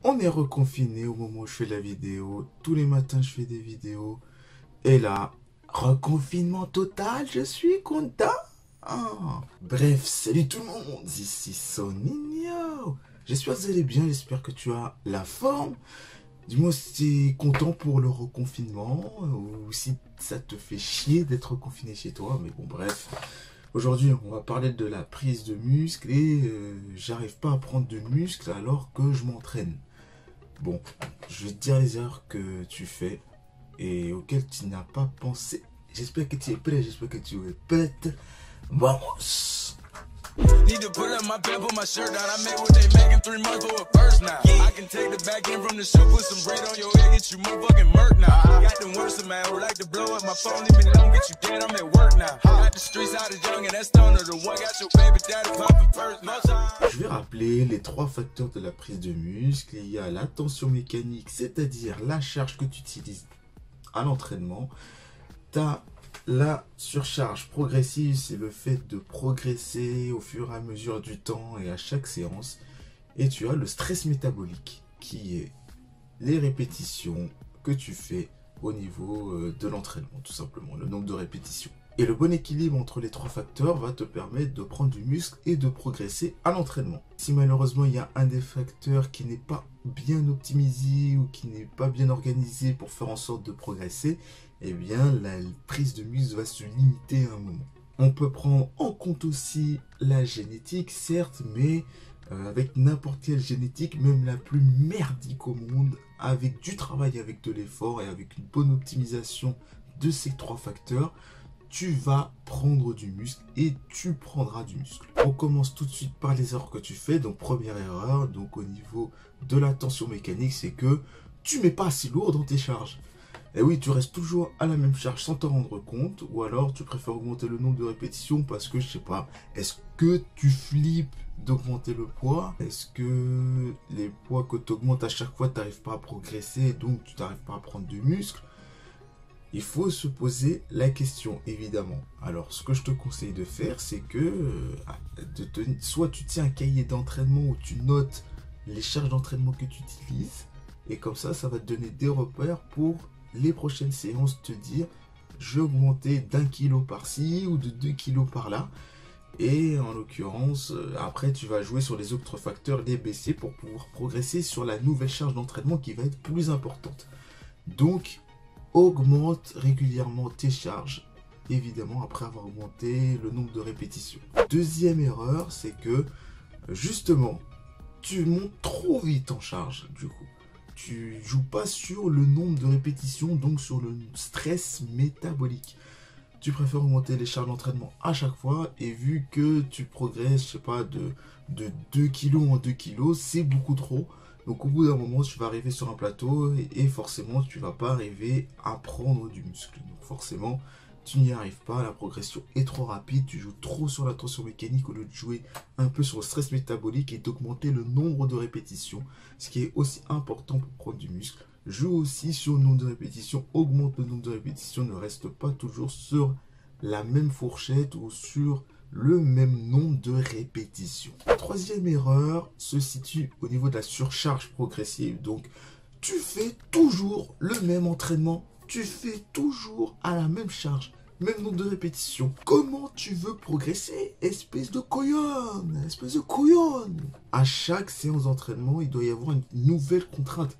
On est reconfiné au moment où je fais la vidéo. Tous les matins, je fais des vidéos. Et là, reconfinement total, je suis content. Bref, salut tout le monde, ici Soninho. J'espère que vous allez bien, j'espère que tu as la forme. Dis-moi si tu es content pour le reconfinement ou si ça te fait chier d'être confiné chez toi. Mais bon, bref. Aujourd'hui, on va parler de la prise de muscle et j'arrive pas à prendre de muscle alors que je m'entraîne. Bon, je vais te dire les erreurs que tu fais et auxquelles tu n'as pas pensé. J'espère que tu es prêt, j'espère que tu es prête. Vamos! Need to pull up my pants, put my shirt down. I made what they making 3 months for a first now. I can take the back end from the show, put some bread on your head, get you motherfucking murk now. Got them worse, man, who like to blow up my phone, leave me alone, get you dead, I'm at work now. Got the streets out of young and that stoner, the one got your baby daddy popping first. No time. Je vais rappeler les 3 facteurs de la prise de muscle. Il y a la tension mécanique, c'est-à-dire la charge que tu utilises à l'entraînement. Tu as la surcharge progressive, c'est le fait de progresser au fur et à mesure du temps et à chaque séance. Et tu as le stress métabolique, qui est les répétitions que tu fais au niveau de l'entraînement, tout simplement, le nombre de répétitions. Et le bon équilibre entre les 3 facteurs va te permettre de prendre du muscle et de progresser à l'entraînement. Si malheureusement il y a un des facteurs qui n'est pas bien optimisé ou qui n'est pas bien organisé pour faire en sorte de progresser, eh bien la prise de muscle va se limiter à un moment. On peut prendre en compte aussi la génétique, certes, mais avec n'importe quelle génétique, même la plus merdique au monde, avec du travail, avec de l'effort et avec une bonne optimisation de ces 3 facteurs, tu vas prendre du muscle et tu prendras du muscle. On commence tout de suite par les erreurs que tu fais. Donc première erreur, donc au niveau de la tension mécanique, c'est que tu mets pas assez lourd dans tes charges. Et oui, tu restes toujours à la même charge sans te rendre compte, ou alors tu préfères augmenter le nombre de répétitions parce que, je sais pas, est-ce que tu flippes d'augmenter le poids? Est-ce que les poids que tu augmentes à chaque fois, tu n'arrives pas à progresser, donc tu n'arrives pas à prendre du muscle? Il faut se poser la question, évidemment. Alors, ce que je te conseille de faire, c'est que soit tu tiens un cahier d'entraînement où tu notes les charges d'entraînement que tu utilises, et comme ça va te donner des repères pour les prochaines séances, te dire, je vais augmenter d'1 kilo par-ci ou de 2 kilos par-là. Et en l'occurrence, après, tu vas jouer sur les autres facteurs, les baisser pour pouvoir progresser sur la nouvelle charge d'entraînement qui va être plus importante. Donc, augmente régulièrement tes charges, évidemment après avoir augmenté le nombre de répétitions. Deuxième erreur, c'est que justement, tu montes trop vite en charge du coup. Tu joues pas sur le nombre de répétitions, donc sur le stress métabolique. Tu préfères augmenter les charges d'entraînement à chaque fois, et vu que tu progresses, je sais pas, de 2 kilos en 2 kilos, c'est beaucoup trop. Donc au bout d'un moment, tu vas arriver sur un plateau et forcément, tu vas pas arriver à prendre du muscle. Donc forcément, tu n'y arrives pas, la progression est trop rapide, tu joues trop sur la tension mécanique au lieu de jouer un peu sur le stress métabolique et d'augmenter le nombre de répétitions, ce qui est aussi important pour prendre du muscle. Joue aussi sur le nombre de répétitions, augmente le nombre de répétitions, ne reste pas toujours sur la même fourchette ou sur le même nombre de répétitions. La troisième erreur se situe au niveau de la surcharge progressive. Donc, tu fais toujours le même entraînement, tu fais toujours à la même charge, même nombre de répétitions. Comment tu veux progresser? Espèce de couillonne, espèce de couillonne. À chaque séance d'entraînement, il doit y avoir une nouvelle contrainte.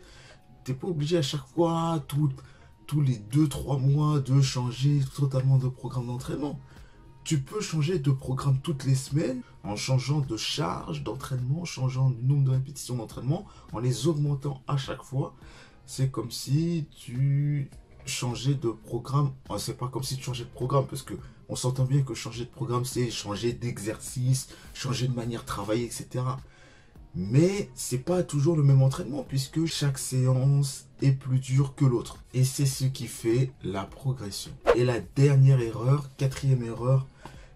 Tu n'es pas obligé à chaque fois, tous les 2-3 mois, de changer totalement de programme d'entraînement. Tu peux changer de programme toutes les semaines en changeant de charge d'entraînement, en changeant le nombre de répétitions d'entraînement, en les augmentant à chaque fois. C'est comme si tu changeais de programme. C'est pas comme si tu changeais de programme, parce que on s'entend bien que changer de programme, c'est changer d'exercice, changer de manière de travailler, etc. Mais c'est pas toujours le même entraînement, puisque chaque séance est plus dure que l'autre. Et c'est ce qui fait la progression. Et la dernière erreur, quatrième erreur,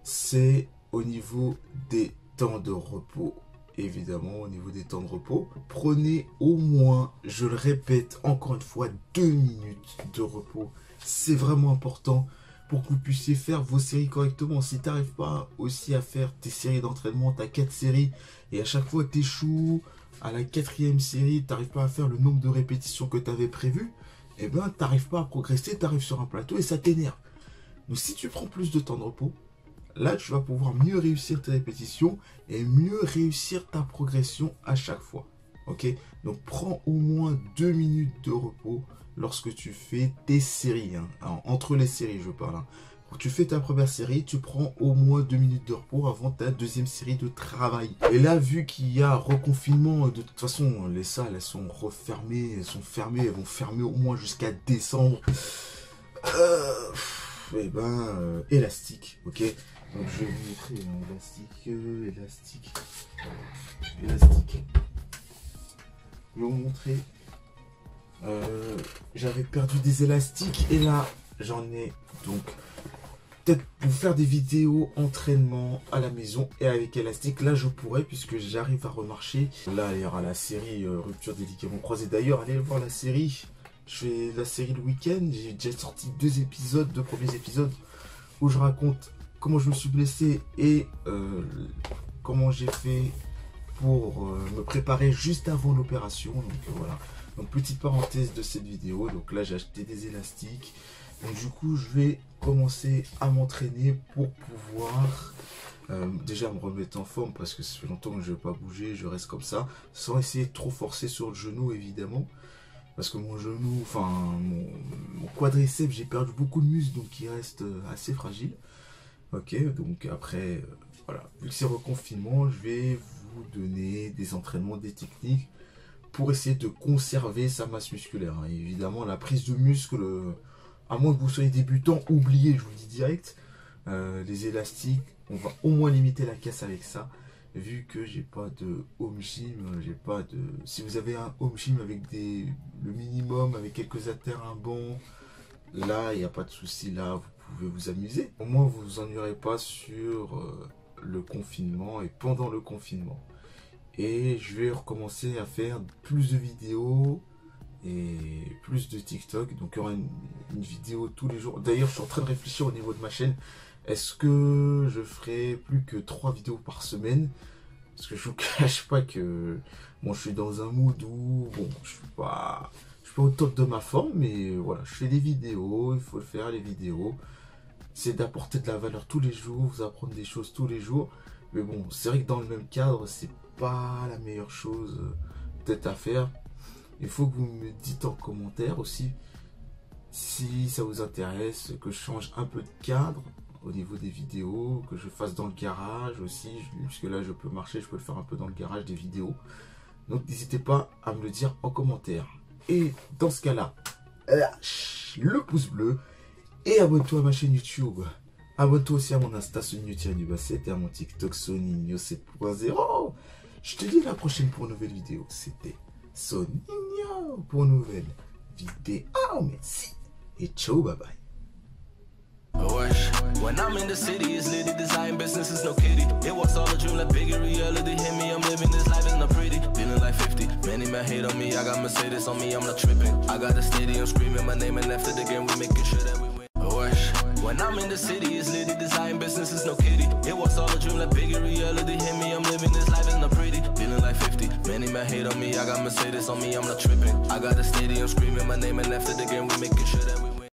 c'est au niveau des temps de repos. Évidemment, au niveau des temps de repos, prenez au moins, je le répète encore une fois, 2 minutes de repos. C'est vraiment important pour que vous puissiez faire vos séries correctement. Si tu n'arrives pas aussi à faire tes séries d'entraînement, tu as 4 séries et à chaque fois tu échoues, à la 4e série, tu n'arrives pas à faire le nombre de répétitions que tu avais prévu, eh ben, tu n'arrives pas à progresser, tu arrives sur un plateau et ça t'énerve. Donc si tu prends plus de temps de repos, là, tu vas pouvoir mieux réussir tes répétitions et mieux réussir ta progression à chaque fois. Ok? Donc, prends au moins 2 minutes de repos lorsque tu fais tes séries. Hein. Alors, entre les séries, je parle. Hein. Quand tu fais ta première série, tu prends au moins 2 minutes de repos avant ta deuxième série de travail. Et là, vu qu'il y a reconfinement, de toute façon, les salles, elles sont refermées, elles sont fermées, elles vont fermer au moins jusqu'à décembre. Élastique, ok? Donc je vais vous montrer élastique. Je vais vous montrer. J'avais perdu des élastiques et là j'en ai. Donc peut-être pour faire des vidéos entraînement à la maison et avec élastique, là je pourrais puisque j'arrive à remarcher. Là il y aura la série rupture des ligaments croisés. D'ailleurs allez voir la série. Je fais la série le week-end. J'ai déjà sorti 2 premiers épisodes où je raconte comment je me suis blessé et comment j'ai fait pour me préparer juste avant l'opération. Donc voilà. Donc petite parenthèse de cette vidéo. Donc là j'ai acheté des élastiques. Donc du coup je vais commencer à m'entraîner pour pouvoir déjà me remettre en forme parce que ça fait longtemps que je ne vais pas bouger. Je reste comme ça sans essayer de trop forcer sur le genou évidemment. Parce que mon genou, enfin mon quadriceps, j'ai perdu beaucoup de muscles donc il reste assez fragile. Ok, donc après, voilà, vu que c'est reconfinement, je vais vous donner des entraînements, des techniques pour essayer de conserver sa masse musculaire. Hein. Évidemment, la prise de muscle, à moins que vous soyez débutant, oubliez, je vous le dis direct, les élastiques, on va au moins limiter la casse avec ça. Vu que j'ai pas de home gym, j'ai pas de. Si vous avez un home gym avec le minimum, avec quelques haltères, un banc, là il n'y a pas de souci, là vous pouvez vous amuser. Au moins vous vous ennuierez pas sur le confinement et pendant le confinement. Et je vais recommencer à faire plus de vidéos et plus de TikTok. Donc il y aura une vidéo tous les jours. D'ailleurs je suis en train de réfléchir au niveau de ma chaîne. Est-ce que je ferai plus que 3 vidéos par semaine? Parce que je vous cache pas que bon, je suis dans un mood où bon, je suis pas au top de ma forme, mais voilà, je fais des vidéos, il faut le faire les vidéos. C'est d'apporter de la valeur tous les jours, vous apprendre des choses tous les jours. Mais bon, c'est vrai que dans le même cadre, c'est pas la meilleure chose peut-être à faire. Il faut que vous me dites en commentaire aussi si ça vous intéresse, que je change un peu de cadre au niveau des vidéos, que je fasse dans le garage aussi, puisque là je peux marcher, je peux le faire un peu dans le garage des vidéos. Donc n'hésitez pas à me le dire en commentaire. Et dans ce cas-là, lâche le pouce bleu et abonne-toi à ma chaîne YouTube. Abonne-toi aussi à mon Insta Sonigno-du-Basset et à mon TikTok Sonigno 7.0. Je te dis à la prochaine pour une nouvelle vidéo. C'était Sonigno pour une nouvelle vidéo. Merci et ciao, bye bye. When I'm in the city, it's litty, design business is no kitty. It was all a dream, like bigger reality. Hit me, I'm living this life, it's not pretty. Feeling like 50, many men hate on me. I got Mercedes on me, I'm not tripping. I got the stadium screaming my name, and after the game, we making sure that we win. When I'm in the city, it's litty, design business is no kitty. It was all a dream, like bigger reality. Hit me, I'm living this life, it's not pretty. Feeling like 50, many men hate on me. I got Mercedes on me, I'm not tripping. I got the stadium screaming my name, and after the game, we making sure that we